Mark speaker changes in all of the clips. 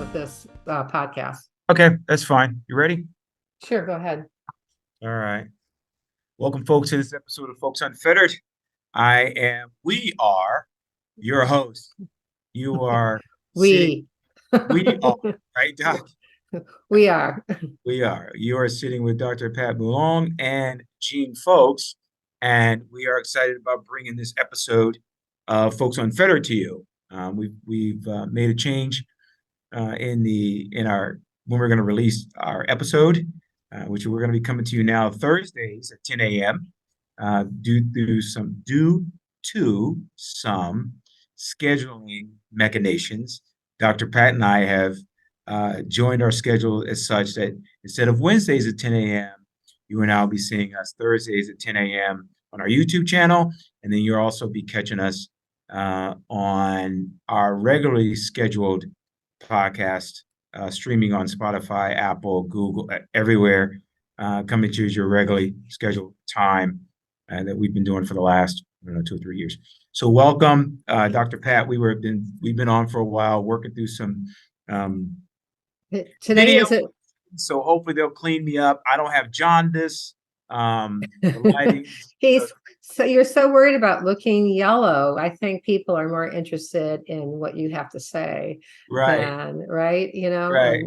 Speaker 1: start this podcast.
Speaker 2: Okay, that's fine. You ready?
Speaker 1: Sure, go ahead.
Speaker 2: All right. Welcome, folks, to this episode of Folks Unfettered. We are your host. You are sitting,
Speaker 1: We.
Speaker 2: we are, right, Doc?
Speaker 1: We are.
Speaker 2: We are. You are sitting with Dr. Pat Boulong and Gene Folks, and we are excited about bringing this episode of Folks Unfettered to you. We've made a change in our when we're going to release our episode, which we're going to be coming to you now Thursdays at 10 a.m. Due to some scheduling machinations. Dr. Pat and I have joined our schedule as such that instead of Wednesdays at 10 a.m., you will now be seeing us Thursdays at 10 a.m. on our YouTube channel, and then you'll also be catching us on our regularly scheduled podcast streaming on Spotify, Apple, Google, everywhere. Coming to your regularly scheduled time that we've been doing for the last 2 or 3 years. So welcome, Dr. Pat. We've been on for a while, working through some
Speaker 1: Today
Speaker 2: video,
Speaker 1: is it.
Speaker 2: so hopefully they'll clean me up. I don't have jaundice. The lighting.
Speaker 1: So you're so worried about looking yellow. I think people are more interested in what you have to say
Speaker 2: Right,
Speaker 1: than right,
Speaker 2: right.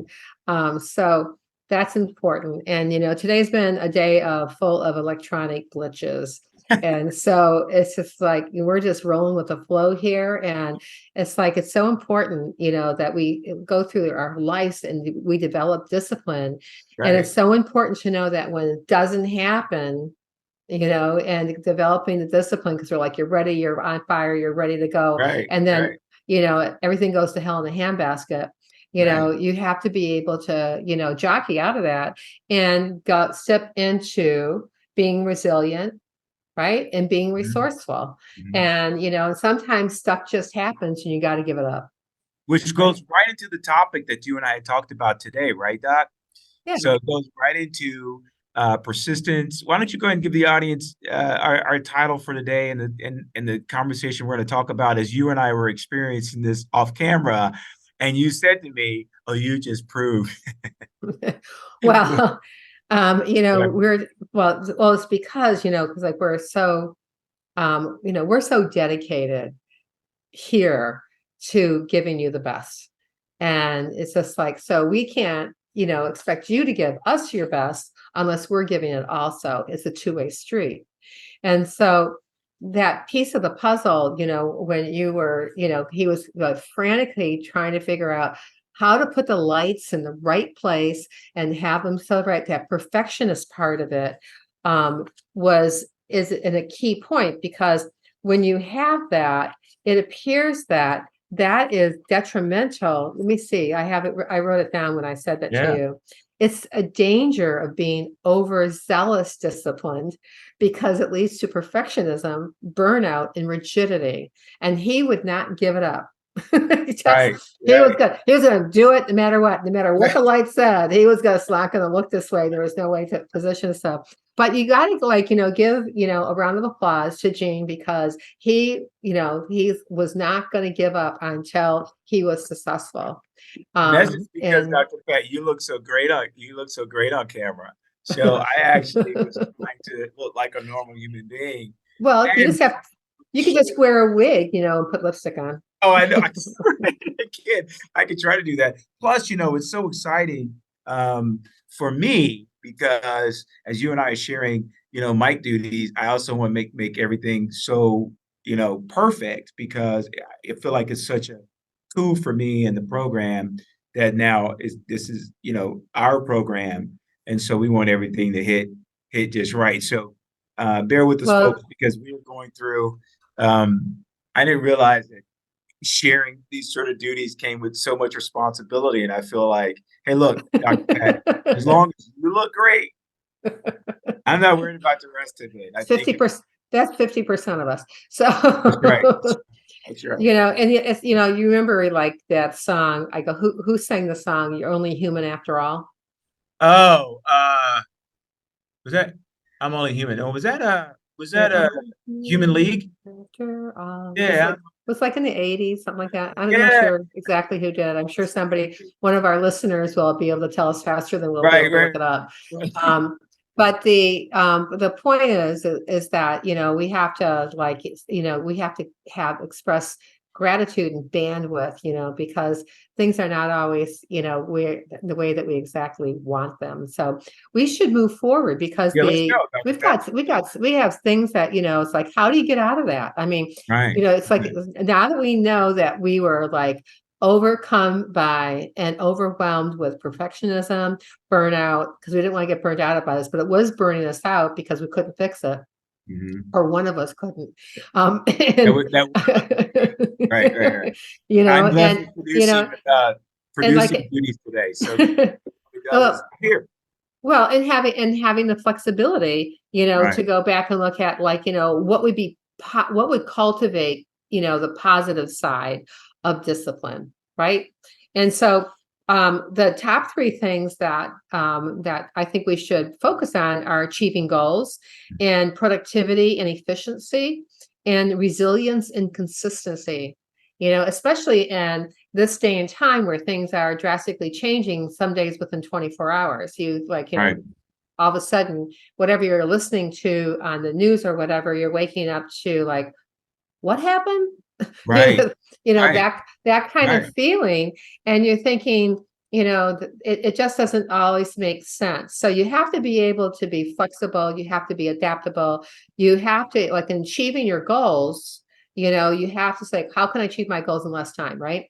Speaker 1: and so that's important. And today's been a day full of electronic glitches. And so it's just like we're just rolling with the flow here. And it's like it's so important, that we go through our lives and we develop discipline. And
Speaker 2: Right,
Speaker 1: it's so important to know that when it doesn't happen, and developing the discipline because they're like, you're ready, you're on fire, you're ready to go.
Speaker 2: right,
Speaker 1: And then,
Speaker 2: right,
Speaker 1: everything goes to hell in a handbasket.
Speaker 2: right.
Speaker 1: You have to be able to, jockey out of that and step into being resilient, right? And being
Speaker 2: Mhm,
Speaker 1: resourceful.
Speaker 2: mhm.
Speaker 1: And sometimes stuff just happens and you got to give it up.
Speaker 2: Which
Speaker 1: Right.
Speaker 2: goes right into the topic that you and I talked about today, right, Doc?
Speaker 1: Yeah.
Speaker 2: So it goes right into persistence. Why don't you go ahead and give the audience our title for today and the conversation we're going to talk about as you and I were experiencing this off camera, and you said to me, "Oh, you just proved."
Speaker 1: Well,
Speaker 2: Yeah,
Speaker 1: it's because, because like we're so dedicated here to giving you the best. And it's just like, so we can't, expect you to give us your best unless we're giving it also. It's a two-way street. And so that piece of the puzzle, when you were, he was frantically trying to figure out how to put the lights in the right place and have them celebrate that perfectionist part of it, is in a key point because when you have that, it appears that that is detrimental. Let me see. I have it. I wrote it down when I said that to
Speaker 2: yeah,
Speaker 1: you. It's a danger of being overzealous disciplined because it leads to perfectionism, burnout, and rigidity. And he would not give it up.
Speaker 2: right,
Speaker 1: He was
Speaker 2: right,
Speaker 1: good. He was going to do it no matter what
Speaker 2: right,
Speaker 1: the light said. He was going to slack and look this way. There was no way to position himself. But you got to give, a round of applause to Gene because he was not going to give up until he was successful.
Speaker 2: and that's just because
Speaker 1: And
Speaker 2: Dr. Pat, you look so great on camera. So I actually was trying to look like a normal human being,
Speaker 1: well,
Speaker 2: and
Speaker 1: you could just wear a wig, and put lipstick on.
Speaker 2: oh, I know. I can try to do that. Plus, it's so exciting for me because as you and I are sharing, mic duties, I also want to make everything so, perfect because I feel like it's such a coup for me and the program that now this is, our program. And so we want everything to hit just right. So bear with us,
Speaker 1: Well,
Speaker 2: folks, because we are going through I didn't realize that sharing these sort of duties came with so much responsibility. And I feel like, hey, look, Dr. Pat, as long as you look great, I'm not worried about the rest of it. I think
Speaker 1: 50%, that's 50% of us.
Speaker 2: that's right.
Speaker 1: So,
Speaker 2: That's right.
Speaker 1: and it's, you remember like that song, I go, who sang the song? You're only human after all.
Speaker 2: Oh, was that I'm only human? Oh, was that
Speaker 1: You're
Speaker 2: a
Speaker 1: only
Speaker 2: Human
Speaker 1: human
Speaker 2: League?
Speaker 1: after all. It's
Speaker 2: Yeah,
Speaker 1: like, was like in the 80s, something like that. I'm not
Speaker 2: Yeah,
Speaker 1: sure exactly who did. I'm sure somebody, one of our listeners will be able to tell us faster than we'll be
Speaker 2: right,
Speaker 1: able to look
Speaker 2: right.
Speaker 1: it up. But the point is that, we have to like, we have to have express gratitude and bandwidth, because things are not always, we're the way that we exactly want them. So we should move forward because
Speaker 2: Yeah, let's go, Dr. Pat.
Speaker 1: we have things that, it's like, how do you get out of that? I mean,
Speaker 2: Right,
Speaker 1: it's like
Speaker 2: right.
Speaker 1: now that we know that we were like overcome by and overwhelmed with perfectionism, burnout, because we didn't want to get burned out by this, but it was burning us out because we couldn't fix it,
Speaker 2: Mhm.
Speaker 1: or one of us couldn't.
Speaker 2: That
Speaker 1: And
Speaker 2: would that would right, right, right.
Speaker 1: you know,
Speaker 2: I'm blessed
Speaker 1: and
Speaker 2: with
Speaker 1: you know, and
Speaker 2: producing
Speaker 1: like
Speaker 2: duties today. So what it does is
Speaker 1: well,
Speaker 2: here.
Speaker 1: well, and having the flexibility, to
Speaker 2: Right.
Speaker 1: go back and look at like, what would cultivate, the positive side of discipline, right? And so the top three things that I think we should focus on are achieving goals and productivity and efficiency and resilience and consistency. Especially in this day and time where things are drastically changing, some days within 24 hours. You like,
Speaker 2: Right.
Speaker 1: all of a sudden, whatever you're listening to on the news or whatever, you're waking up to like, what happened? you
Speaker 2: Right.
Speaker 1: know,
Speaker 2: Right.
Speaker 1: that kind of
Speaker 2: Right.
Speaker 1: feeling, and you're thinking, it just doesn't always make sense. So you have to be able to be flexible. You have to be adaptable. You have to, like, in achieving your goals, you have to say, how can I achieve my goals in less time, right?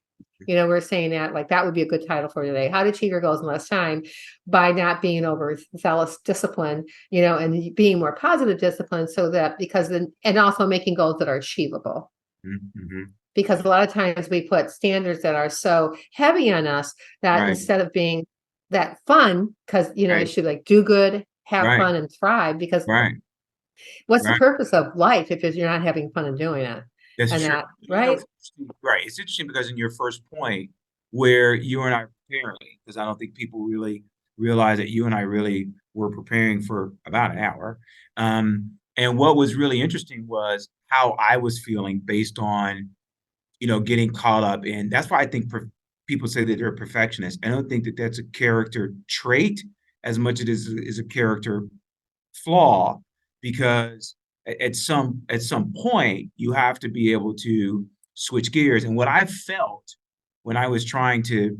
Speaker 1: We're saying that, like, that would be a good title for today. How to achieve your goals in less time by not being overzealous discipline, and being more positive discipline, so that because then, and also making goals that are achievable,
Speaker 2: Mm-hmm.
Speaker 1: because a lot of times we put standards that are so heavy on us that
Speaker 2: Right.
Speaker 1: instead of being that fun, because you
Speaker 2: Right.
Speaker 1: should like do good, have
Speaker 2: Right.
Speaker 1: fun, and thrive, because
Speaker 2: Right.
Speaker 1: what's the
Speaker 2: Right.
Speaker 1: purpose of life if you're not having fun and doing it?
Speaker 2: That's
Speaker 1: And
Speaker 2: true.
Speaker 1: that, right?
Speaker 2: It's interesting. Right. It's interesting because in your first point, where you and I were preparing, because I don't think people really realize that you and I really were preparing for about an hour. And what was really interesting was how I was feeling based on, getting caught up in. That's why I think people say that they're perfectionists. I don't think that that's a character trait as much as it is a character flaw, because at some point you have to be able to switch gears. And what I felt when I was trying to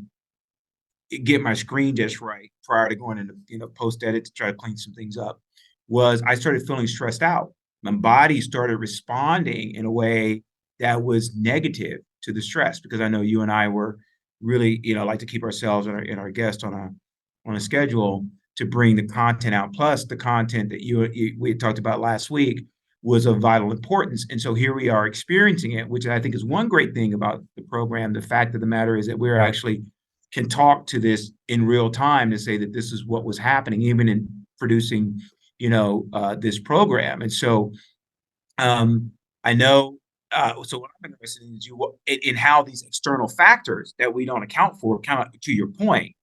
Speaker 2: get my screen just right prior to going into post edit to try to clean some things up was I started feeling stressed out. My body started responding in a way that was negative to the stress, because I know you and I were really, like to keep ourselves and our guests on a schedule to bring the content out. Plus, the content that we had talked about last week was of vital importance. And so here we are experiencing it, which I think is one great thing about the program. The fact of the matter is that we're actually can talk to this in real time to say that this is what was happening, even in producing, this program. And so I know. So what I'm interested in is in how these external factors that we don't account for, kind of to your point,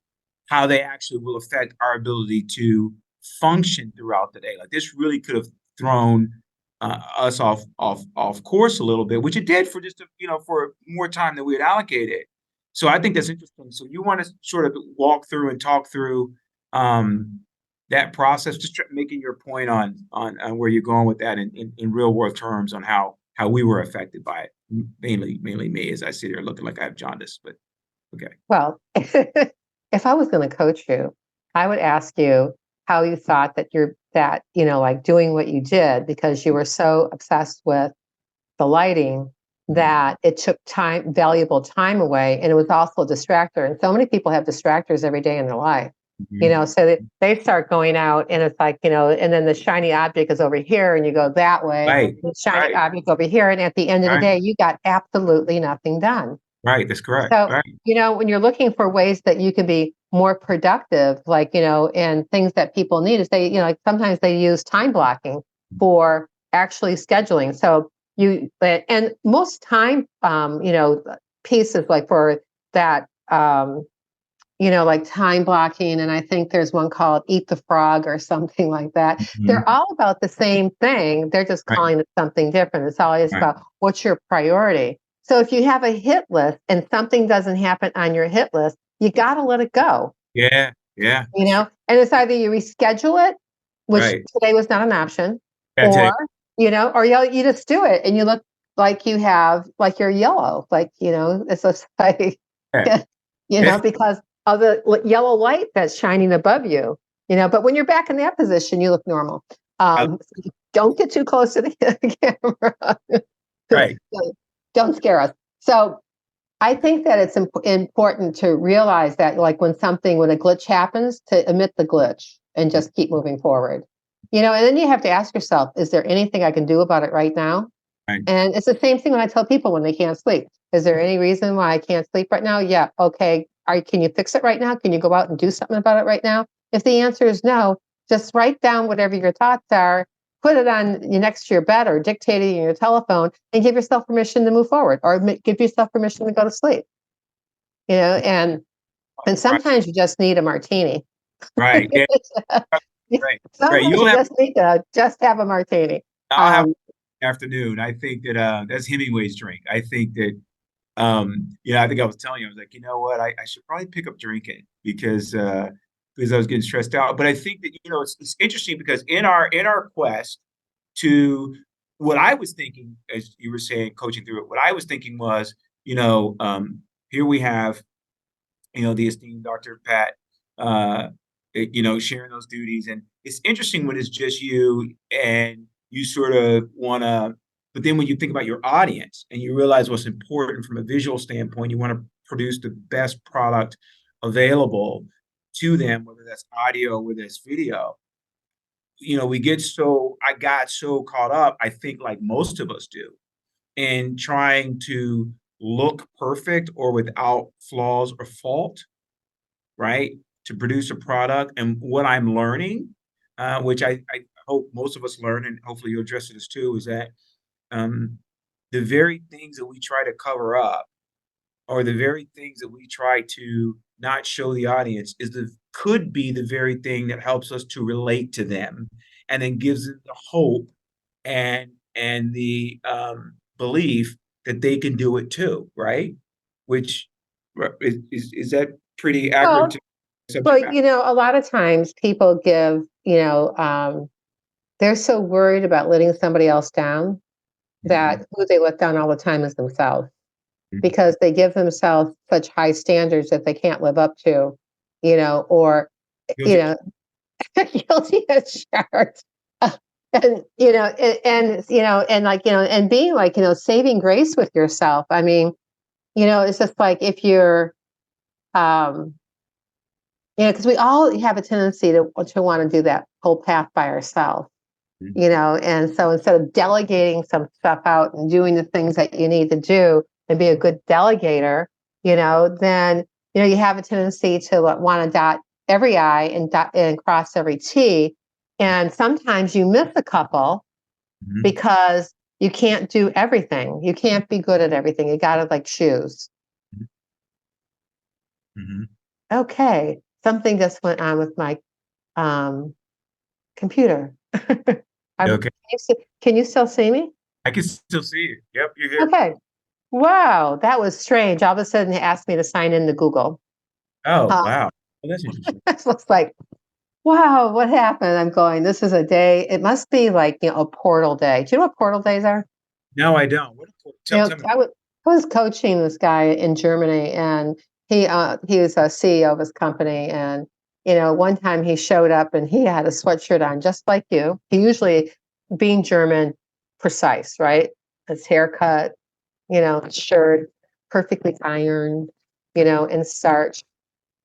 Speaker 2: how they actually will affect our ability to function throughout the day. Like this really could have thrown us off course a little bit, which it did for just for more time than we had allocated. So I think that's interesting. So you want to sort of walk through and talk through that process, just making your point on where you're going with that in real world terms, on how we were affected by it. Mainly me, as I sit here looking like I have jaundice, but okay.
Speaker 1: Well, if I was going to coach you, I would ask you how you thought like doing what you did, because you were so obsessed with the lighting that it took time, valuable time away. And it was also a distractor. And so many people have distractors every day in their life,
Speaker 2: Mhm.
Speaker 1: so they start going out, and it's like, and then the shiny object is over here and you go that way,
Speaker 2: Right,
Speaker 1: the shiny
Speaker 2: right,
Speaker 1: object over here. And at the end of the
Speaker 2: right,
Speaker 1: day, you got absolutely nothing done.
Speaker 2: right. That's correct.
Speaker 1: So,
Speaker 2: Right,
Speaker 1: when you're looking for ways that you can be more productive, like, and things that people need is like sometimes they use time blocking for actually scheduling. So and most time, pieces like for that, like time blocking. And I think there's one called Eat the Frog or something like that. They're
Speaker 2: mhm,
Speaker 1: all about the same thing. They're just
Speaker 2: right,
Speaker 1: calling it something different. It's always
Speaker 2: right,
Speaker 1: about what's your priority. So if you have a hit list and something doesn't happen on your hit list, you got to let it go,
Speaker 2: Yeah. Yeah.
Speaker 1: you know? And it's either you reschedule it, which
Speaker 2: Right.
Speaker 1: today was not an option,
Speaker 2: Yeah.
Speaker 1: or,
Speaker 2: Today.
Speaker 1: or you just do it and you look like you have, like you're yellow, like, it's just like,
Speaker 2: Yeah.
Speaker 1: because of the yellow light that's shining above you, but when you're back in that position, you look normal.
Speaker 2: I-
Speaker 1: So don't get too close to the camera.
Speaker 2: right.
Speaker 1: Don't scare us. So I think that it's important to realize that, like, when a glitch happens, to admit the glitch and just keep moving forward. And then you have to ask yourself, is there anything I can do about it right now?
Speaker 2: Right.
Speaker 1: And it's the same thing when I tell people when they can't sleep. Is there any reason why I can't sleep right now? Yeah. Okay. Can you fix it right now? Can you go out and do something about it right now? If the answer is no, just write down whatever your thoughts are, put it on next to your bed or dictate it in your telephone, and give yourself permission to move forward, or give yourself permission to go to sleep. And
Speaker 2: Right.
Speaker 1: sometimes you just need a martini.
Speaker 2: Right. Yeah. Right. Right.
Speaker 1: Sometimes
Speaker 2: You'll
Speaker 1: you
Speaker 2: have.
Speaker 1: just need to just have a martini.
Speaker 2: I'll have
Speaker 1: Um,
Speaker 2: afternoon. I think that that's Hemingway's drink. I think that I think I was telling you, I was like, you know what, I should probably pick up drinking because I was getting stressed out. But I think that it's interesting because in our quest to what I was thinking, as you were saying, coaching through it, what I was thinking was, here we have, the esteemed Dr. Pat, sharing those duties. And it's interesting when it's just you and you sort of want to, but then when you think about your audience and you realize what's important from a visual standpoint, you want to produce the best product available to them, whether that's audio, whether it's video. I got so caught up, I think like most of us do, in trying to look perfect or without flaws or fault, right? To produce a product. And what I'm learning, which I hope most of us learn, and hopefully you'll address this too, is that um, the very things that we try to cover up or the very things that we try to not show the audience could be the very thing that helps us to relate to them and then gives them the hope and the belief that they can do it too, right? Which is that pretty accurate
Speaker 1: well,
Speaker 2: to subject
Speaker 1: Well,
Speaker 2: matter?
Speaker 1: a lot of times people they're so worried about letting somebody else down
Speaker 2: Mhm.
Speaker 1: that who they let down all the time is themselves, because they give themselves such high standards that they can't live up to, or, you
Speaker 2: Guilty.
Speaker 1: know, guilty as charged. And, and being like, saving grace with yourself. I mean, it's just like if you're, um, because we all have a tendency to want to do that whole path by ourselves, and so instead of delegating some stuff out and doing the things that you need to do and be a good delegator, then you have a tendency to want to dot every I and cross every T, and sometimes you miss a couple
Speaker 2: Mhm.
Speaker 1: because you can't do everything. You can't be good at everything. You got to like choose.
Speaker 2: Mhm.
Speaker 1: Okay, something just went on with my um, computer.
Speaker 2: Okay.
Speaker 1: Can you still see me?
Speaker 2: I can still see you. Yep, you're here.
Speaker 1: Okay. Wow, that was strange. All of a sudden, it asked me to sign into Google.
Speaker 2: Oh,
Speaker 1: Uh,
Speaker 2: wow. Well, that's interesting.
Speaker 1: it was like, wow, what happened? I'm going, this is a day. It must be like, a portal day. Do you know what portal days are?
Speaker 2: No, I don't. Tell me.
Speaker 1: I was coaching this guy in Germany, and he was a CEO of his company. And, one time he showed up and he had a sweatshirt on just like you. He usually, being German, precise, right? His haircut, shirt, perfectly ironed, and starched.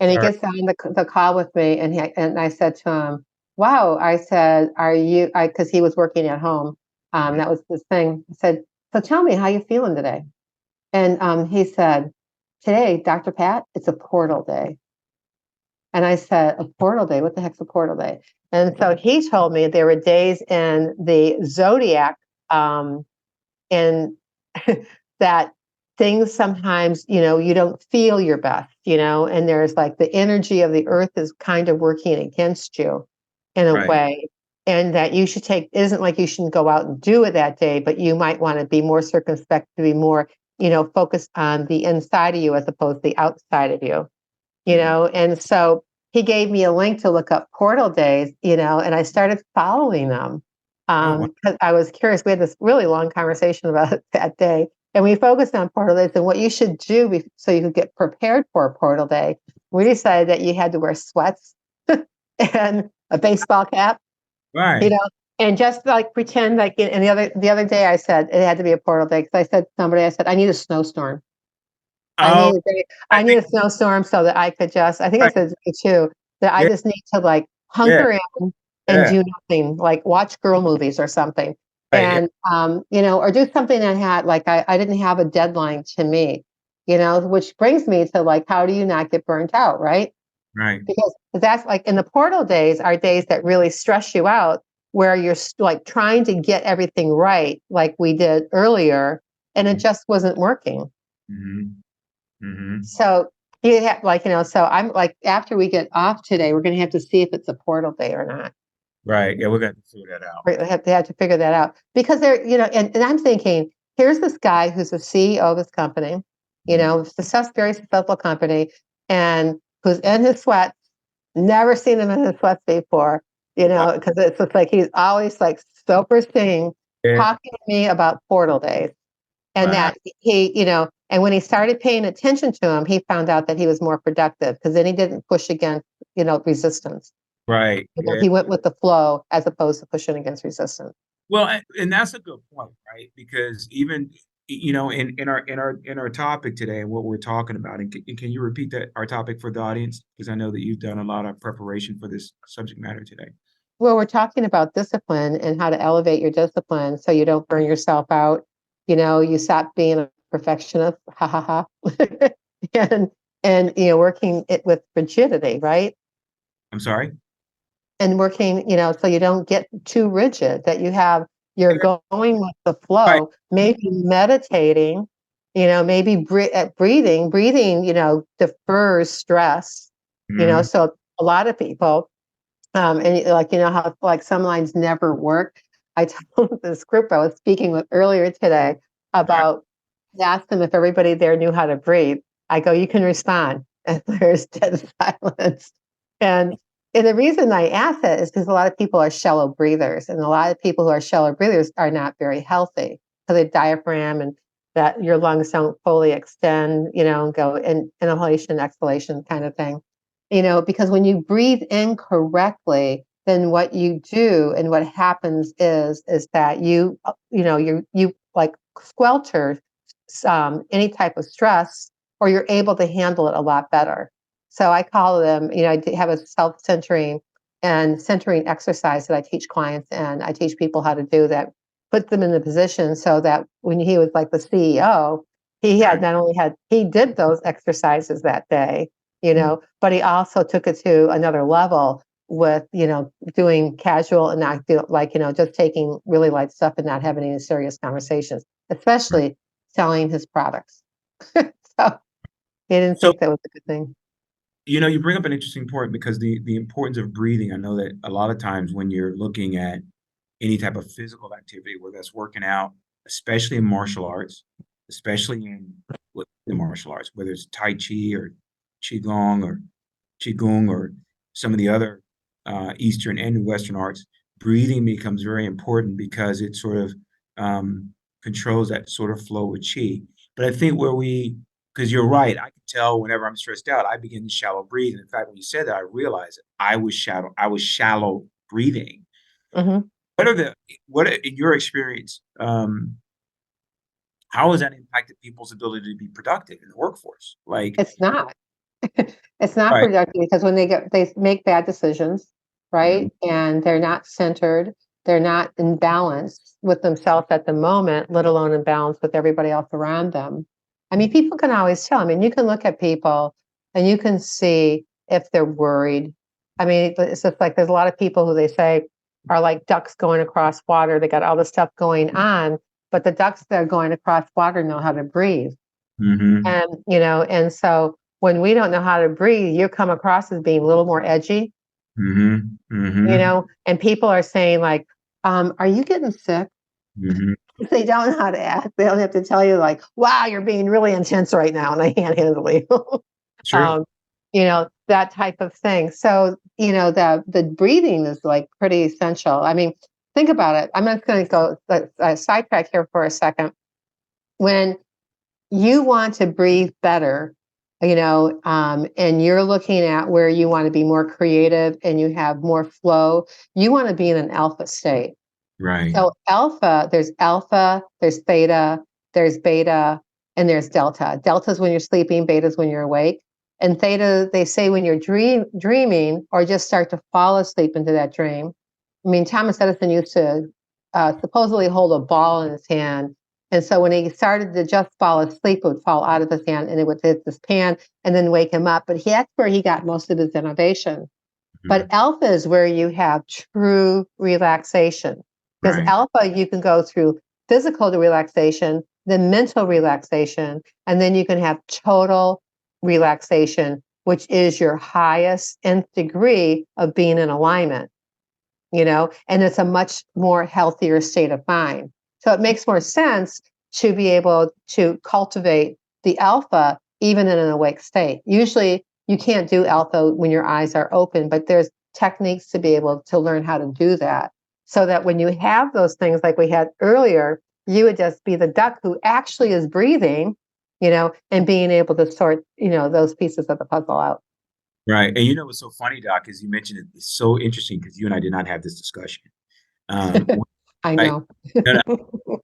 Speaker 1: And he
Speaker 2: All right.
Speaker 1: gets on the call with me, and I said to him, "Wow," I said, "Are you?" Because he was working at home. That was his thing. I said, "So tell me, how you feeling today?" And he said, "Today, Dr. Pat, it's a portal day." And I said, "A portal day? What the heck's a portal day?" And so he told me there were days in the zodiac, and that things sometimes, you don't feel your best, and there's like the energy of the earth is kind of working against you in a
Speaker 2: Right.
Speaker 1: way. And that you should take, it isn't like you shouldn't go out and do it that day, but you might want to be more circumspect, to be more, focused on the inside of you as opposed to the outside of you, and so he gave me a link to look up portal days, and I started following them.
Speaker 2: Oh, wow.
Speaker 1: Because I was curious. We had this really long conversation about it that day, and we focused on portal days and what you should do so you could get prepared for a portal day. We decided that you had to wear sweats and a baseball cap, you
Speaker 2: Right.
Speaker 1: know, and just like pretend like. And the other day, I said it had to be a portal day because I said to somebody, I said I need a snowstorm. I
Speaker 2: Oh,
Speaker 1: need a
Speaker 2: I
Speaker 1: I need
Speaker 2: think,
Speaker 1: a snowstorm so that I could just. I think I
Speaker 2: right.
Speaker 1: said to you too that I
Speaker 2: Yeah.
Speaker 1: just need to like
Speaker 2: Yeah.
Speaker 1: hunker in and
Speaker 2: Yeah.
Speaker 1: do nothing, like watch girl movies or something,
Speaker 2: Right. Yeah.
Speaker 1: and or do something that had like I didn't have a deadline to meet, which brings me to like how do you not get burnt out, right?
Speaker 2: Right.
Speaker 1: Because that's like in the portal days are days that really stress you out, where you're like trying to get everything right, like we did earlier, and it just wasn't working.
Speaker 2: Mm-hmm. Mm-hmm.
Speaker 1: So you have like, so I'm like, after we get off today, we're going to have to see if it's a portal day or not.
Speaker 2: Right. Yeah, we're gonna figure that out.
Speaker 1: We have to figure that out because and I'm thinking, here's this guy who's the CEO of this company,
Speaker 2: Mhm.
Speaker 1: very successful company, and who's in his sweats, never seen him in his sweats before,
Speaker 2: Wow.
Speaker 1: because it's just like he's always like so pristine,
Speaker 2: Yeah.
Speaker 1: talking to me about portal days. And
Speaker 2: Wow.
Speaker 1: that and when he started paying attention to him, he found out that he was more productive because then he didn't push against, resistance.
Speaker 2: Right. Yeah.
Speaker 1: He went with the flow as opposed to pushing against resistance.
Speaker 2: Well, and that's a good point, right? Because even in our topic today and what we're talking about, and can you repeat that our topic for the audience? Because I know that you've done a lot of preparation for this subject matter today.
Speaker 1: Well, we're talking about discipline and how to elevate your discipline so you don't burn yourself out. You stop being a perfectionist, ha ha ha, and working it with rigidity, right?
Speaker 2: I'm sorry.
Speaker 1: And working, so you don't get too rigid, that you're going with the
Speaker 2: Right.
Speaker 1: flow, maybe meditating, maybe breathing, defers stress,
Speaker 2: Hmm.
Speaker 1: so a lot of people, and like, how like some lines never work. I told this group I was speaking with earlier today
Speaker 2: Right.
Speaker 1: about, asked them if everybody there knew how to breathe. I go, you can respond. And there's dead silence. And and the reason I ask that is because a lot of people are shallow breathers, and a lot of people who are shallow breathers are not very healthy because they diaphragm and that your lungs don't fully extend, and go in inhalation, exhalation kind of thing. Because when you breathe in correctly, then what you do and what happens is that you like squelcher any type of stress, or you're able to handle it a lot better. So I call them, I have a self-centering and centering exercise that I teach clients, and I teach people how to do that, put them in the position so that when he was like the CEO,
Speaker 2: Right.
Speaker 1: he did those exercises that day,
Speaker 2: Mhm.
Speaker 1: but he also took it to another level with, doing casual and not like, just taking really light stuff and not having any serious conversations, especially selling his products. So he didn't
Speaker 2: So,
Speaker 1: think that was a good thing.
Speaker 2: you bring up an interesting point because the importance of breathing. I know that a lot of times when you're looking at any type of physical activity, whether that's working out, especially in martial arts, especially in the martial arts, whether it's Tai Chi or Qigong or some of the other Eastern and Western arts, breathing becomes very important because it sort of controls that sort of flow with Qi. But I think because you're right, I can tell whenever I'm stressed out, I begin to shallow breathe. And in fact, when you said that, I realized that I was shallow breathing.
Speaker 1: Mhm.
Speaker 2: What are the what in your experience, how has that impacted people's ability to be productive in the workforce? Like,
Speaker 1: It's not. It's not
Speaker 2: right.
Speaker 1: productive because when they make bad decisions,
Speaker 2: Mhm.
Speaker 1: right? And they're not centered, they're not in balance with themselves at the moment, let alone in balance with everybody else around them. I mean, people can always tell. I mean, you can look at people and you can see if they're worried. I mean, it's just like there's a lot of people who they say are like ducks going across water. They got all this stuff going on, but the ducks that are going across water know how to breathe.
Speaker 2: Mhm.
Speaker 1: And so when we don't know how to breathe, you come across as being a little more edgy,
Speaker 2: Mhm. Mhm.
Speaker 1: and people are saying like, are you getting sick?
Speaker 2: Hmm.
Speaker 1: If they don't know how to act, they don't have to tell you like, wow, you're being really intense right now and I can't handle you.
Speaker 2: True.
Speaker 1: um, that type of thing. So, the breathing is like pretty essential. I mean, think about it. I'm not going to go sidetrack here for a second. When you want to breathe better, and you're looking at where you want to be more creative and you have more flow, you want to be in an alpha state.
Speaker 2: Right.
Speaker 1: So alpha, there's theta, there's beta, and there's delta. Delta is when you're sleeping, beta is when you're awake. And theta, they say when you're dreaming or just start to fall asleep into that dream. I mean, Thomas Edison used to supposedly hold a ball in his hand. And so when he started to just fall asleep, it would fall out of his hand and it would hit this pan and then wake him up. But that's where he got most of his innovation. But
Speaker 2: Mhm.
Speaker 1: alpha is where you have true relaxation. Because
Speaker 2: Right.
Speaker 1: alpha, you can go through physical relaxation, then mental relaxation, and then you can have total relaxation, which is your highest nth degree of being in alignment, and it's a much more healthier state of mind. So it makes more sense to be able to cultivate the alpha even in an awake state. Usually you can't do alpha when your eyes are open, but there's techniques to be able to learn how to do that so that when you have those things like we had earlier, you would just be the duck who actually is breathing, and being able to sort, those pieces of the puzzle out.
Speaker 2: Right. And you know what's so funny, Doc, is you mentioned it. It's so interesting because you and I did not have this discussion. When
Speaker 1: I
Speaker 2: I
Speaker 1: know.
Speaker 2: no, no,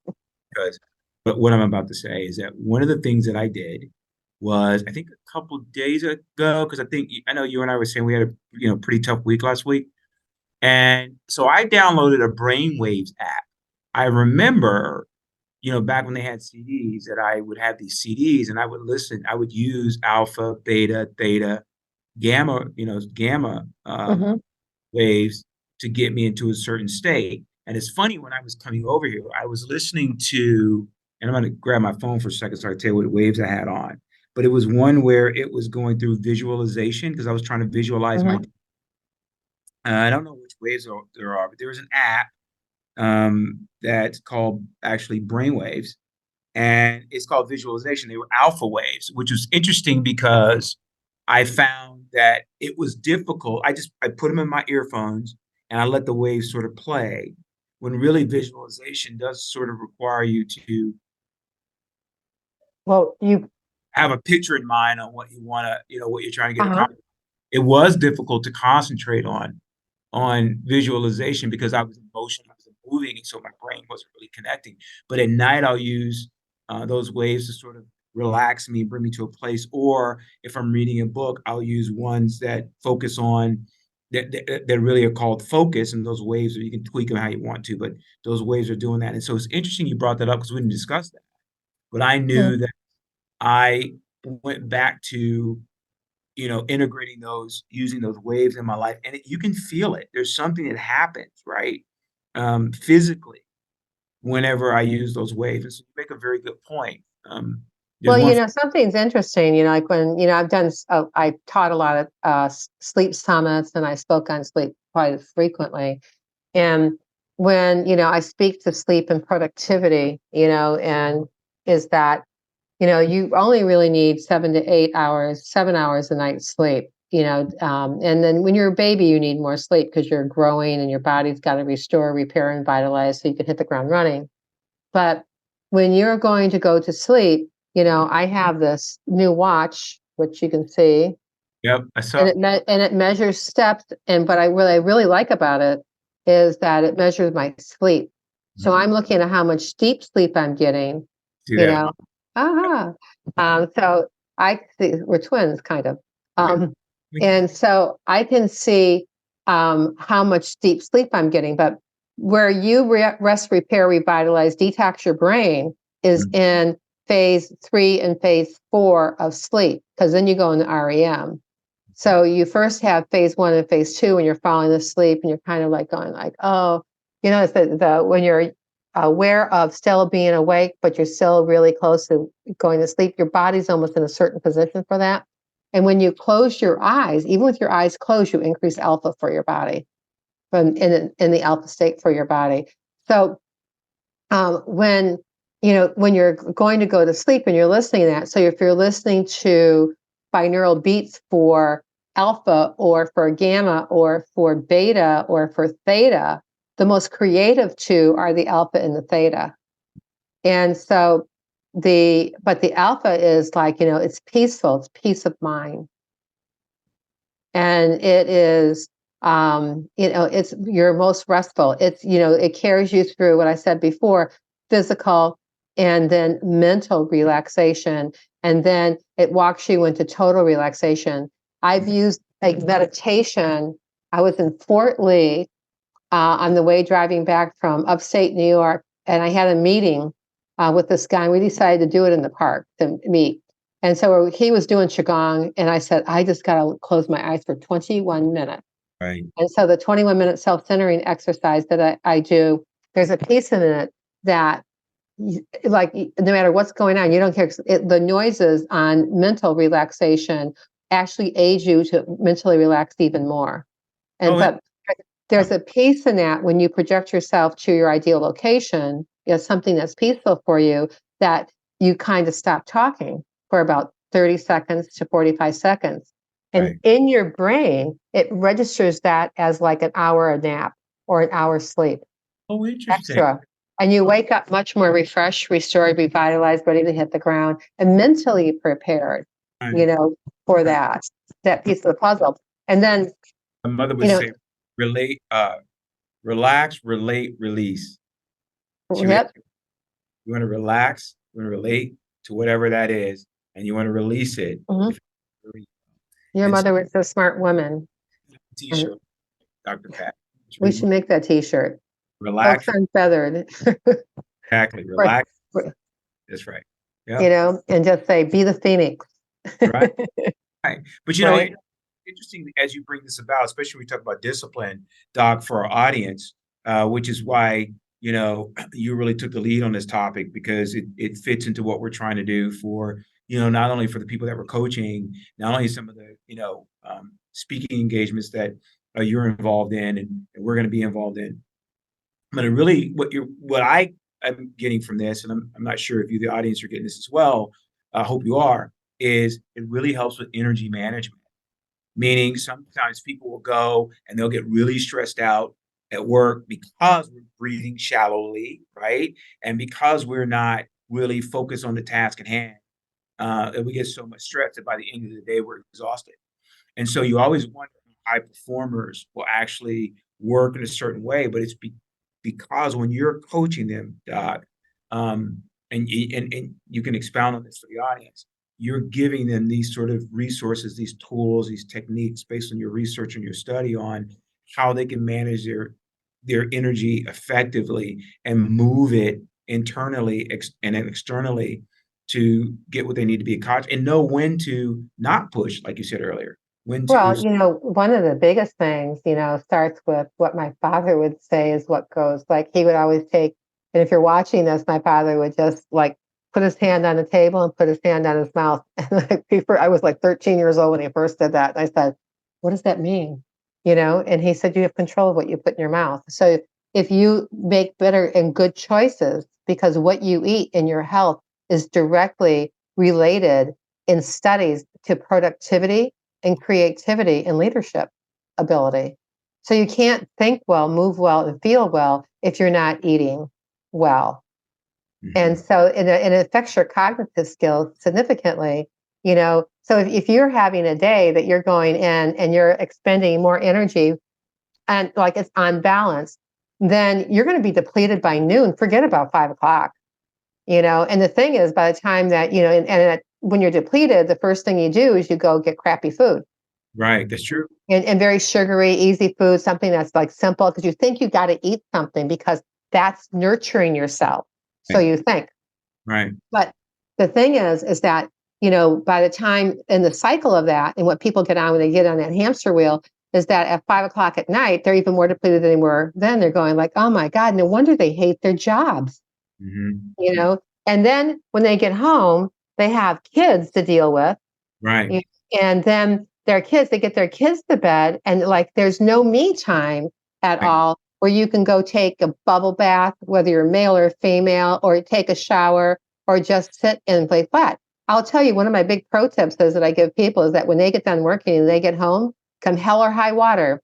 Speaker 2: because but what I'm about to say is that one of the things that I did was I think a couple days ago, because I know you and I were saying we had a pretty tough week last week. And so I downloaded a Brainwaves app. I remember, back when they had CDs that I would have these CDs and I would listen, I would use alpha, beta, theta, gamma, gamma
Speaker 1: Mhm.
Speaker 2: waves to get me into a certain state. And it's funny when I was coming over here, I was listening to, and I'm going to grab my phone for a second so I can tell you what waves I had on. But it was one where it was going through visualization because I was trying to visualize my.
Speaker 1: Mhm.
Speaker 2: I don't know which waves there are, but there was an app that's called actually Brainwaves, and it's called visualization. They were alpha waves, which was interesting because I found that it was difficult. I put them in my earphones and I let the waves sort of play. When really visualization does sort of require you to
Speaker 1: Well,
Speaker 2: have a picture in mind on what you want to, what you're trying to get
Speaker 1: uh-huh.
Speaker 2: accomplished. It was difficult to concentrate on visualization because I was in motion, I was moving, and so my brain wasn't really connecting. But at night, I'll use those waves to sort of relax me, bring me to a place. Or if I'm reading a book, I'll use ones that focus on that really are called focus, and those waves, or you can tweak them how you want to, but those waves are doing that. And so it's interesting you brought that up because we didn't discuss that. But I
Speaker 1: Mm.
Speaker 2: knew that I went back to integrating those, using those waves in my life, and you can feel it. There's something that happens, right, physically whenever I use those waves. And so you make a very good point. There's
Speaker 1: Well,
Speaker 2: one.
Speaker 1: something's interesting, like when, I taught a lot of sleep summits and I spoke on sleep quite frequently. And when, I speak to sleep and productivity, and is that, you only really need 7 to 8 hours, 7 hours a night sleep, and then when you're a baby, you need more sleep because you're growing and your body's got to restore, repair, and vitalize so you can hit the ground running. But when you're going to go to sleep, I have this new watch, which you can see,
Speaker 2: Yep, I saw.
Speaker 1: and it measures steps. And but I really like about it is that it measures my sleep. So
Speaker 2: Mhm.
Speaker 1: I'm looking at how much deep sleep I'm getting,
Speaker 2: See
Speaker 1: you
Speaker 2: that?
Speaker 1: know. Uh-huh. So I see we're twins, kind of.
Speaker 2: Okay.
Speaker 1: Um, and so I can see how much deep sleep I'm getting. But where you rest, repair, revitalize, detox your brain is
Speaker 2: Mhm.
Speaker 1: in phase 3 and phase 4 of sleep, because then you go into REM. So you first have phase 1 and phase 2 when you're falling asleep and you're kind of like going like, oh, it's the when you're aware of still being awake, but you're still really close to going to sleep, your body's almost in a certain position for that. And when you close your eyes, even with your eyes closed, you increase alpha for your body from in the alpha state for your body. So when when you're going to go to sleep and you're listening to that. So if you're listening to binaural beats for alpha or for gamma or for beta or for theta, the most creative two are the alpha and the theta. And so the alpha is like, it's peaceful, it's peace of mind. And it is, it's your most restful. It's, it carries you through what I said before, physical and then mental relaxation. And then it walks you into total relaxation. I've used like meditation. I was in Fort Lee on the way driving back from upstate New York, and I had a meeting with this guy. And we decided to do it in the park to meet. And so he was doing Qigong, and I said, I just got to close my eyes for 21 minutes.
Speaker 2: Right.
Speaker 1: And so the 21-minute self-centering exercise that I do, there's a piece in it that, like, no matter what's going on, you don't care. The noises on mental relaxation actually aid you to mentally relax even more. And
Speaker 2: Oh,
Speaker 1: but
Speaker 2: yeah.
Speaker 1: there's a piece in that when you project yourself to your ideal location, something that's peaceful for you, that you kind of stop talking for about 30 seconds to 45 seconds. And
Speaker 2: Right.
Speaker 1: in your brain, it registers that as like an hour a nap or an hour sleep
Speaker 2: Oh, interesting.
Speaker 1: extra. And you wake up much more refreshed, restored, revitalized, ready to hit the ground, and mentally prepared,
Speaker 2: Right.
Speaker 1: for that piece of the puzzle. And then,
Speaker 2: My mother would
Speaker 1: you know,
Speaker 2: say, relate, relax, relate, release. She would,
Speaker 1: yep.
Speaker 2: you want to relax, you want to relate to whatever that is, and you want to release it.
Speaker 1: Mhm.
Speaker 2: If it's
Speaker 1: Your
Speaker 2: and so,
Speaker 1: mother was a smart woman, and
Speaker 2: t-shirt, Dr. Pat.
Speaker 1: we should make that T-shirt. Folks
Speaker 2: Relax,
Speaker 1: Unfeathered,
Speaker 2: exactly.
Speaker 1: or,
Speaker 2: Relax. That's right. Yeah.
Speaker 1: and just say, "Be the phoenix."
Speaker 2: Right. Right. But
Speaker 1: Right.
Speaker 2: interesting as you bring this about, especially when we talk about discipline, Doc, for our audience, which is why you really took the lead on this topic because it fits into what we're trying to do for not only for the people that we're coaching, not only some of the speaking engagements that you're involved in and we're going to be involved in, but it really what I am getting from this, and I'm not sure if you the audience are getting this as well. I hope you are. Is it really helps with energy management? Meaning sometimes people will go and they'll get really stressed out at work because we're breathing shallowly, right? And because we're not really focused on the task at hand, and we get so much stress that by the end of the day, we're exhausted. And so you always wonder how high performers will actually work in a certain way, but it's because when you're coaching them, Doc, and you can expound on this for the audience, you're giving them these sort of resources, these tools, these techniques based on your research and your study on how they can manage their energy effectively and move it internally and externally to get what they need to be accomplished and know when to not push, like you said earlier, when to.
Speaker 1: Well, one of the biggest things, starts with what my father would say is what goes. Like he would always take, and if you're watching this, my father would just like put his hand on the table and put his hand on his mouth. And like before, I was like 13 years old when he first did that. And I said, "What does that mean?" And he said, "You have control of what you put in your mouth. So if you make better and good choices, because what you eat and your health is directly related in studies to productivity and creativity and leadership ability. So you can't think well, move well, and feel well if you're not eating well. And
Speaker 2: Mhm.
Speaker 1: so it affects your cognitive skills significantly. So if you're having a day that you're going in and you're expending more energy and like it's unbalanced, then you're going to be depleted by noon. Forget about 5 o'clock. And the thing is, by the time that, when you're depleted, the first thing you do is you go get crappy food
Speaker 2: Right, that's true.
Speaker 1: and very sugary, easy food, something that's like simple because you think you got to eat something because that's nurturing yourself. So
Speaker 2: Right,
Speaker 1: you think.
Speaker 2: right,
Speaker 1: But the thing is that, by the time in the cycle of that and what people get on when they get on that hamster wheel is that at 5 o'clock at night, they're even more depleted than they were then. They're going like, oh my God, no wonder they hate their jobs,
Speaker 2: mhm,
Speaker 1: And then when they get home, they have kids to deal with.
Speaker 2: right,
Speaker 1: Y And then they get their kids to bed, and, like, there's no me time at
Speaker 2: right,
Speaker 1: all, where you can go take a bubble bath, whether you're male or female, or take a shower, or just sit and lay flat. I'll tell you, one of my big pro tips is that I give people is that when they get done working and they get home, come hell or high water,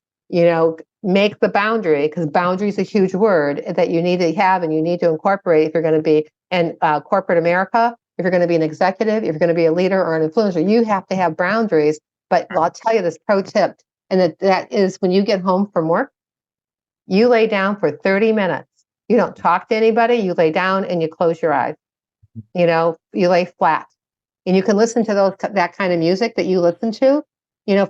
Speaker 1: make the boundary, because boundary is a huge word that you need to have and you need to incorporate if you're going to be in corporate America, if you're going to be an executive, if you're going to be a leader or an influencer, you have to have boundaries. But I'll tell you this pro tip, and that is when you get home from work, you lay down for 30 minutes. You don't talk to anybody. You lay down and you close your eyes. You lay flat. And you can listen to that kind of music that you listen to,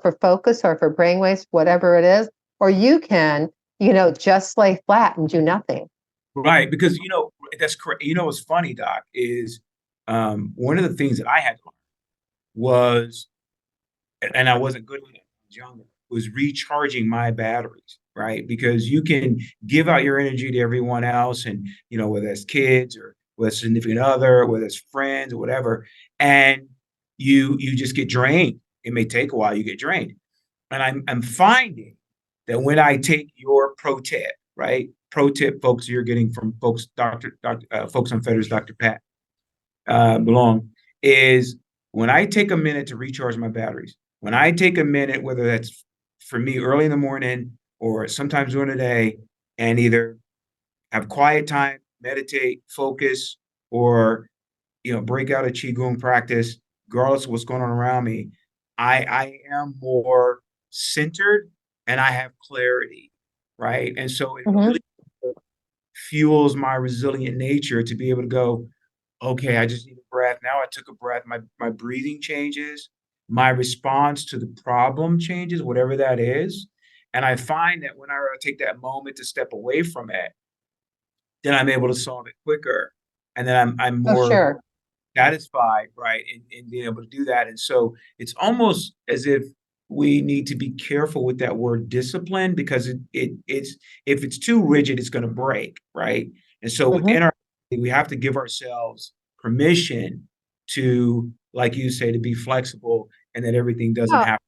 Speaker 1: for focus or for brainwaves, whatever it is. Or you can, just lay flat and do nothing.
Speaker 2: Right, because that's correct. What's funny, Doc, is one of the things that I had to learn was, and I wasn't good at it when I was younger, was recharging my batteries, right? Because you can give out your energy to everyone else, and whether it's kids or whether it's significant other, whether it's friends or whatever, and you just get drained. It may take a while, you get drained. And I'm finding that when I take your pro tip, right? Pro tip, folks, you're getting from folks, folks Unfettered, Dr. Pat belong, is when I take a minute to recharge my batteries, when I take a minute, whether that's for me early in the morning or sometimes during the day, and either have quiet time, meditate, focus, or break out a qigong practice, regardless of what's going on around me, I am more centered and I have clarity, right? And so it
Speaker 1: Mm-hmm.
Speaker 2: really fuels my resilient nature to be able to go, okay, I just need a breath. Now I took a breath. My breathing changes. My response to the problem changes, whatever that is. And I find that when I take that moment to step away from it, then I'm able to solve it quicker. And then I'm
Speaker 1: Oh,
Speaker 2: more
Speaker 1: sure.
Speaker 2: satisfied, right, in being able to do that. And so it's almost as if we need to be careful with that word discipline, because it's if it's too rigid, it's going to break, right? And so
Speaker 1: Mm-hmm.
Speaker 2: within we have to give ourselves permission to, like you say, to be flexible, and that everything doesn't
Speaker 1: Well,
Speaker 2: happen.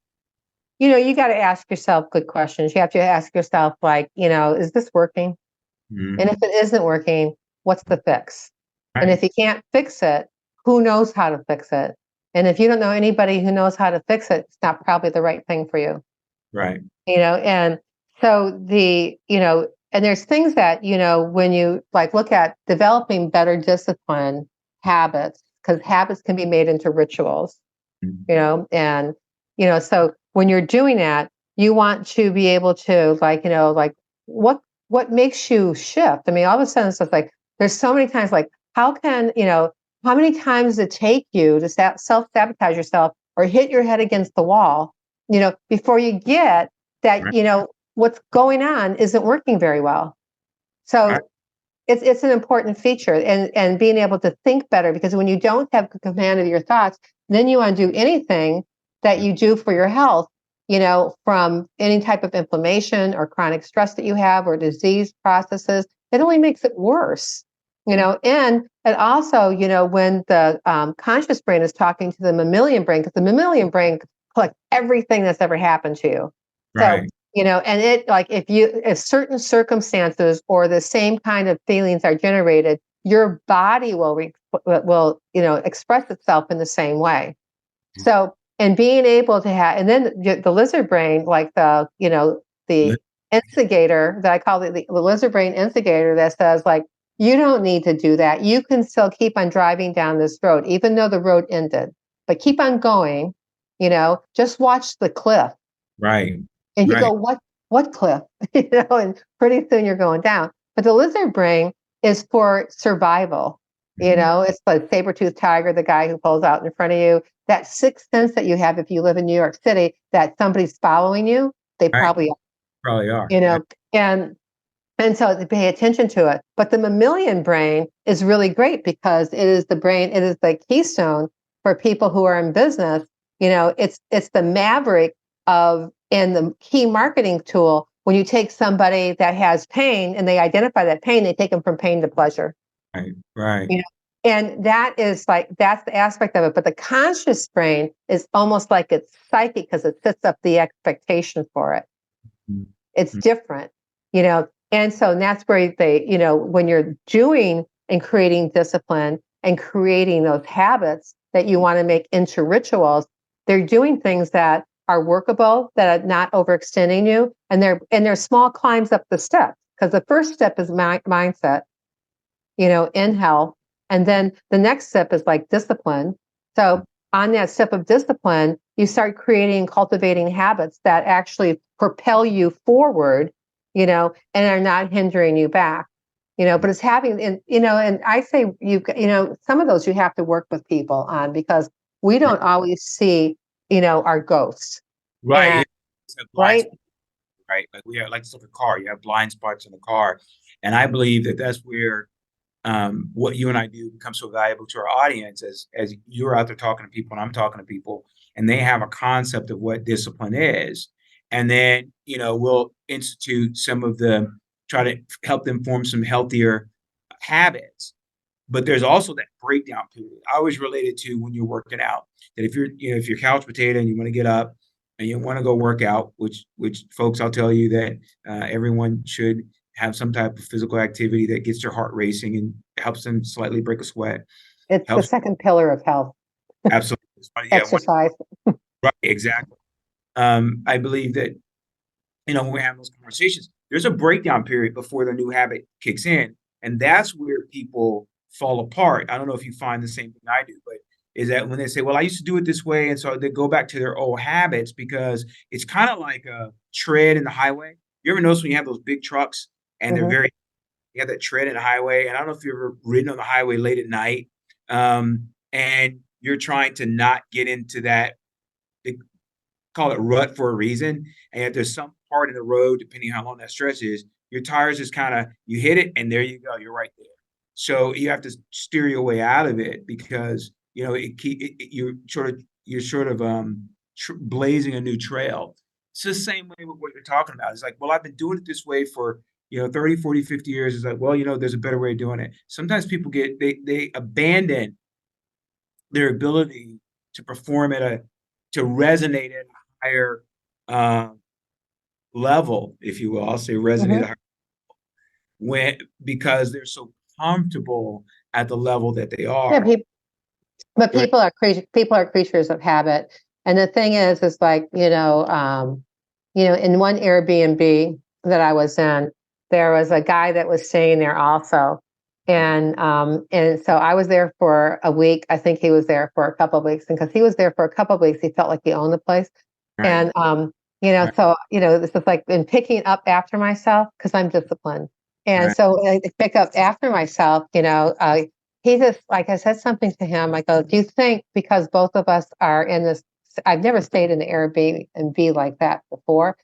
Speaker 1: you got to ask yourself good questions. You have to ask yourself, like, is this working? And
Speaker 2: Mhm.
Speaker 1: if it isn't working, what's the fix? And
Speaker 2: Right,
Speaker 1: if you can't fix it, who knows how to fix it? And if you don't know anybody who knows how to fix it, it's not probably the right thing for you.
Speaker 2: right,
Speaker 1: And so and there's things that, when you like look at developing better discipline habits, because habits can be made into rituals,
Speaker 2: mhm,
Speaker 1: and, so when you're doing that, you want to be able to like what makes you shift? I mean, all of a sudden it's just like, there's so many times, like, how many times does it take you to self-sabotage yourself or hit your head against the wall, before you get that,
Speaker 2: right,
Speaker 1: what's going on isn't working very well.
Speaker 2: right,
Speaker 1: So it's an important feature, and being able to think better, because when you don't have command of your thoughts, then you undo anything that you do for your health, from any type of inflammation or chronic stress that you have or disease processes. It only makes it worse. And it also, when the conscious brain is talking to the mammalian brain, because the mammalian brain collects everything that's ever happened to you. So,
Speaker 2: right,
Speaker 1: and it, like, if certain circumstances or the same kind of feelings are generated, your body will express itself in the same way. So, and being able to have, and then the lizard brain, like the instigator that I call the lizard brain instigator, that says, like, you don't need to do that. You can still keep on driving down this road, even though the road ended, but keep on going. Just watch the cliff.
Speaker 2: right,
Speaker 1: And you
Speaker 2: right.
Speaker 1: go, what cliff? And pretty soon you're going down. But the lizard brain is for survival.
Speaker 2: Mhm.
Speaker 1: It's the saber-toothed tiger, the guy who pulls out in front of you. That sixth sense that you have if you live in New York City, that somebody's following you, they
Speaker 2: Right.
Speaker 1: probably are,
Speaker 2: Probably are.
Speaker 1: you
Speaker 2: Right.
Speaker 1: know, and and so to pay attention to it. But the mammalian brain is really great because it is the brain, it is the keystone for people who are in business. It's the maverick of and the key marketing tool. When you take somebody that has pain and they identify that pain, they take them from pain to pleasure.
Speaker 2: Right. Right.
Speaker 1: You know, and that's the aspect of it. But the conscious brain is almost like it's psychic because it sets up the expectation for it.
Speaker 2: Mhm.
Speaker 1: It's different. And so that's where they, when you're doing and creating discipline and creating those habits that you want to make into rituals, they're doing things that are workable, that are not overextending you, and they're small climbs up the steps. Because the first step is mindset, in health, and then the next step is like discipline. So on that step of discipline, you start creating, cultivating habits that actually propel you forward, and are not hindering you back. But it's having, and I say some of those you have to work with people on, because we don't always see, our ghosts.
Speaker 2: Right.
Speaker 1: And
Speaker 2: It's a blind
Speaker 1: right.
Speaker 2: spot, right? Like we have, like it's like a car. You have blind spots in the car, and I believe that that's where what you and I do becomes so valuable to our audience as you're out there talking to people and I'm talking to people, and they have a concept of what discipline is, and then we'll institute some of the try to help them form some healthier habits. But there's also that breakdown period. I always relate it to when you're working out. That if you're couch potato and you want to get up and you want to go work out, which folks, I'll tell you that everyone should have some type of physical activity that gets their heart racing and helps them slightly break a sweat.
Speaker 1: It's the
Speaker 2: Helps
Speaker 1: second pillar of health,
Speaker 2: absolutely. Yeah,
Speaker 1: exercise.
Speaker 2: right, exactly. I believe that when we have those conversations, there's a breakdown period before the new habit kicks in. And that's where people fall apart. I don't know if you find the same thing I do, but is that when they say, well, I used to do it this way. And so they go back to their old habits because it's kind of like a tread in the highway. You ever notice when you have those big trucks and
Speaker 1: Hmm.
Speaker 2: you have that tread in the highway? And I don't know if you've ever ridden on the highway late at night, and you're trying to not get into that, they call it rut for a reason. And yet there's some part in the road, depending how long that stretch is, your tires just kind of, you hit it and there you go, you're right there. So you have to steer your way out of it because you're sort of blazing a new trail. It's the same way with what you're talking about. It's like, well, I've been doing it this way for 30, 40, 50 years. It's like, well, there's a better way of doing it. Sometimes people they abandon their ability to perform to resonate at a higher uh, level, if you will. I'll say resonate
Speaker 1: Hmm.
Speaker 2: at when because they're so comfortable at the level that they
Speaker 1: Yeah,
Speaker 2: are.
Speaker 1: but
Speaker 2: Go ahead.
Speaker 1: people are creatures of habit. And the thing is like, in one Airbnb that I was in, there was a guy that was staying there also. And so I was there for a week. I think he was there for a couple of weeks. And because he was there for a couple of weeks, he felt like he owned the place.
Speaker 2: Right,
Speaker 1: And
Speaker 2: right,
Speaker 1: so this is like in picking up after myself, because I'm disciplined. And
Speaker 2: right,
Speaker 1: so I pick up after myself, he just, like, I said something to him. I go, do you think, because both of us are in this, I've never stayed in an Airbnb like that before.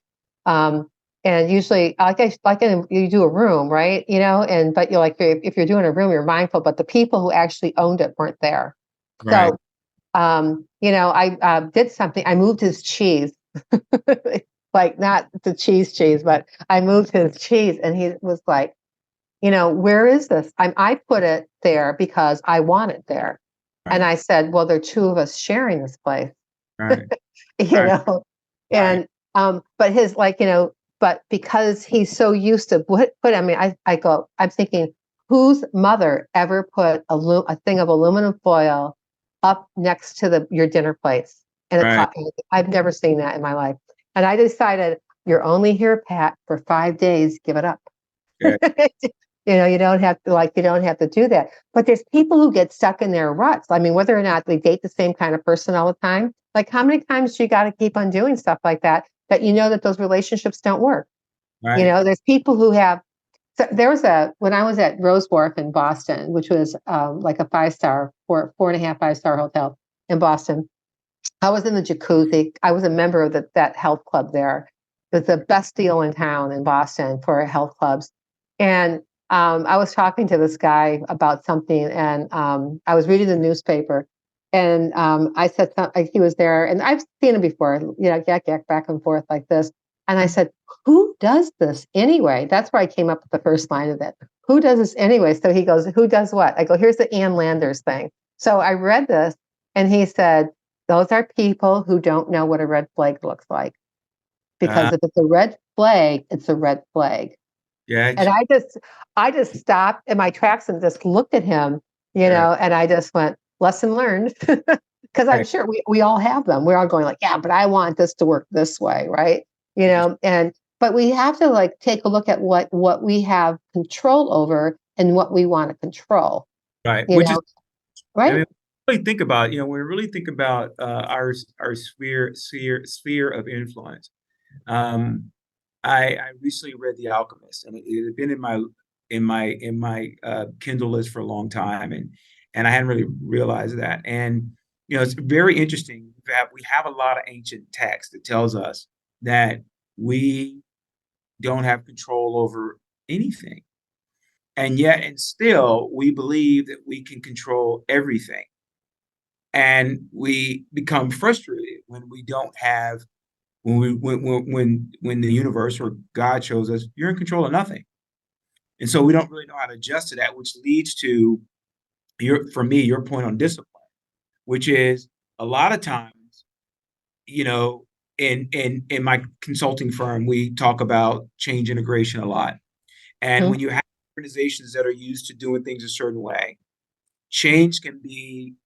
Speaker 1: Um, and usually, you do a room, right? But you're like, if you're doing a room, you're mindful, but the people who actually owned it weren't there.
Speaker 2: right,
Speaker 1: So, I did something. I moved his cheese, like not the cheese, but I moved his cheese, and he was like, where is this? I put it there because I want it there. And
Speaker 2: right,
Speaker 1: I said, well, there are two of us sharing this place,
Speaker 2: right,
Speaker 1: you
Speaker 2: right,
Speaker 1: know,
Speaker 2: right,
Speaker 1: and, but his, like, but because he's so used to I mean, I go, I'm thinking, whose mother ever put a thing of aluminum foil up next to your dinner plates? And
Speaker 2: right.
Speaker 1: I've never seen that in my life. And I decided, you're only here, Pat, for 5 days, give it up.
Speaker 2: Yeah,
Speaker 1: You don't have to do that. But there's people who get stuck in their ruts. I mean, whether or not they date the same kind of person all the time, like how many times do you got to keep on doing stuff like that, that that those relationships don't work?
Speaker 2: right,
Speaker 1: There's people who have, so when I was at Rose Wharf in Boston, which was like a 5-star, 4.5, 5-star hotel in Boston. I was in the jacuzzi. I was a member of that health club there. It was the best deal in town in Boston for health clubs. And I was talking to this guy about something, and I was reading the newspaper, and I said something. He was there, and I've seen him before, yak yak back and forth like this. And I said, "Who does this anyway?" That's where I came up with the first line of it. Who does this anyway? So he goes, "Who does what?" I go, "Here's the Ann Landers thing." So I read this, and he said, those are people who don't know what a red flag looks like.
Speaker 2: uh,
Speaker 1: Because if it's a red flag, it's a red flag. And
Speaker 2: Gotcha.
Speaker 1: I just stopped in my tracks and just looked at him,
Speaker 2: Right.
Speaker 1: and I just went, lesson learned. Because I'm
Speaker 2: Right.
Speaker 1: sure we all have them. We're all going like, yeah, but I want this to work this way, right?
Speaker 2: Yes.
Speaker 1: But we have to like take a look at what we have control over and what we want to control,
Speaker 2: Right.
Speaker 1: you
Speaker 2: Which is,
Speaker 1: know,
Speaker 2: I
Speaker 1: right?
Speaker 2: mean, really think about, when we really think about our sphere of influence. Um, I recently read The Alchemist, and it had been in my Kindle list for a long time, and I hadn't really realized that. And it's very interesting that we have a lot of ancient text that tells us that we don't have control over anything, and still we believe that we can control everything, and we become frustrated when we don't have when the universe or God shows us you're in control of nothing. And so we don't really know how to adjust to that, which leads to for me, your point on discipline, which is a lot of times, you know, in my consulting firm, we talk about change integration a lot. And
Speaker 1: Mhm.
Speaker 2: when you have organizations that are used to doing things a certain way, change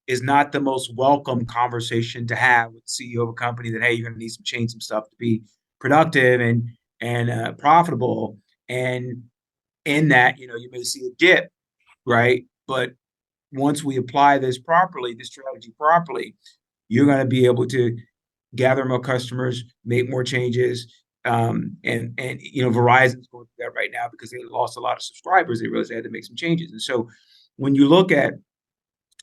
Speaker 2: is not the most welcome conversation to have with the CEO of a company that, hey, you're going to need some change some stuff to be productive and profitable. And in that, you may see a dip, right? But once we apply this strategy properly, you're going to be able to gather more customers, make more changes. And Verizon's going through that right now because they lost a lot of subscribers. They realized they had to make some changes. And so when you look at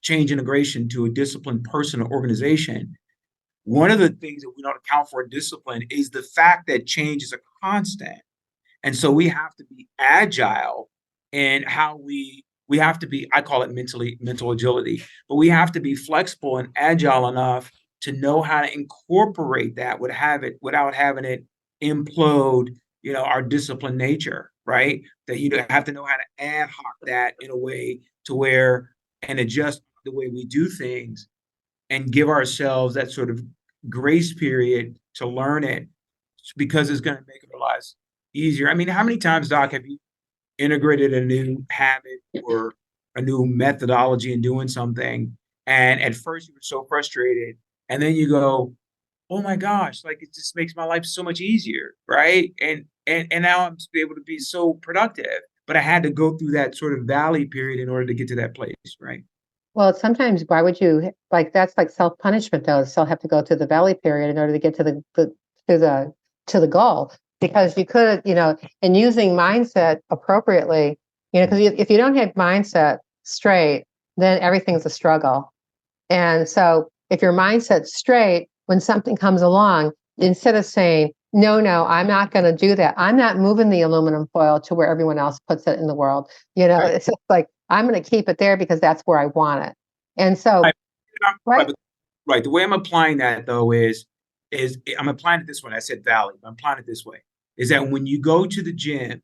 Speaker 2: change integration to a disciplined person or organization, one of the things that we don't account for in discipline is the fact that change is a constant. And so we have to be agile in how we have to be, I call it mental agility, but we have to be flexible and agile enough to know how to incorporate that without having it implode, our disciplined nature, right? That you have to know how to ad hoc that in a way to where and adjust the way we do things and give ourselves that sort of grace period to learn it because it's going to make our lives easier. I mean, how many times, Doc, have you integrated a new habit or a new methodology in doing something? And at first you were so frustrated, and then you go, "Oh my gosh, like it just makes my life so much easier, right?" And now I'm able to be so productive. But I had to go through that sort of valley period in order to get to that place, right?
Speaker 1: Well, sometimes why would you like that's like self-punishment though, still have to go through the valley period in order to get to to the the goal. Because you could, and using mindset appropriately, because if you don't have mindset straight, then everything's a struggle. And so if your mindset's straight, when something comes along, instead of saying, no, no, I'm not going to do that. I'm not moving the aluminum foil to where everyone else puts it in the world.
Speaker 2: Right.
Speaker 1: It's just like, I'm going to keep it there because that's where I want it. And so,
Speaker 2: Right.
Speaker 1: right,
Speaker 2: Right. The way I'm applying that though is I'm applying it this way. I said valley, but I'm applying it this way. Is that when you go to the gym,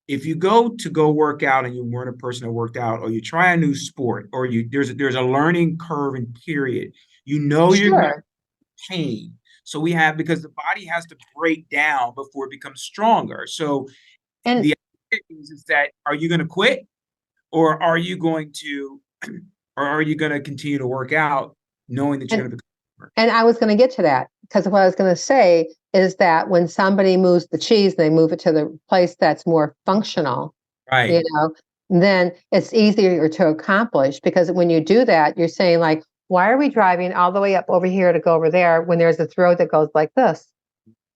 Speaker 2: if you go work out and you weren't a person that worked out, or you try a new sport, or there's a learning curve and period, you're going to
Speaker 1: sure.
Speaker 2: pain. So because the body has to break down before it becomes stronger. So
Speaker 1: And
Speaker 2: the idea is that are you going to quit or are you going to or are you going to continue to work out knowing that you're
Speaker 1: and
Speaker 2: going to become stronger?
Speaker 1: And I was going to get to that because what I was going to say is that when somebody moves the cheese, they move it to the place that's more functional, you
Speaker 2: Right.
Speaker 1: know, then it's easier to accomplish because when you do that, you're saying like, why are we driving all the way up over here to go over there when there's this road that goes like this,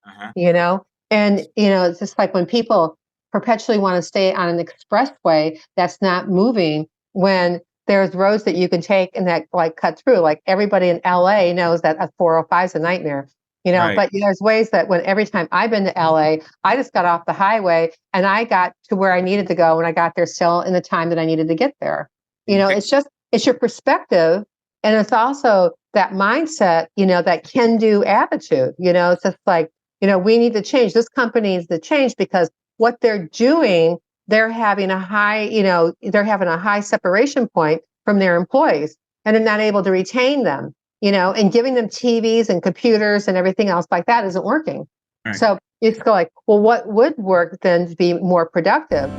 Speaker 2: Uh-huh.
Speaker 1: you know? And, it's just like when people perpetually want to stay on an expressway that's not moving when there's roads that you can take and that like cut through. Like everybody in LA knows that a 405 is a nightmare,
Speaker 2: Right.
Speaker 1: but there's ways that when every time I've been to LA, I just got off the highway and I got to where I needed to go when I got there still in the time that I needed to get there. It's your perspective. And it's also that mindset, that can do attitude. It's just like, we need to change. This company needs to change because what they're doing, they're having a high separation point from their employees and they're not able to retain them, and giving them TVs and computers and everything else like that isn't working.
Speaker 2: Right.
Speaker 1: So, It's like, well, what would work then to be more productive?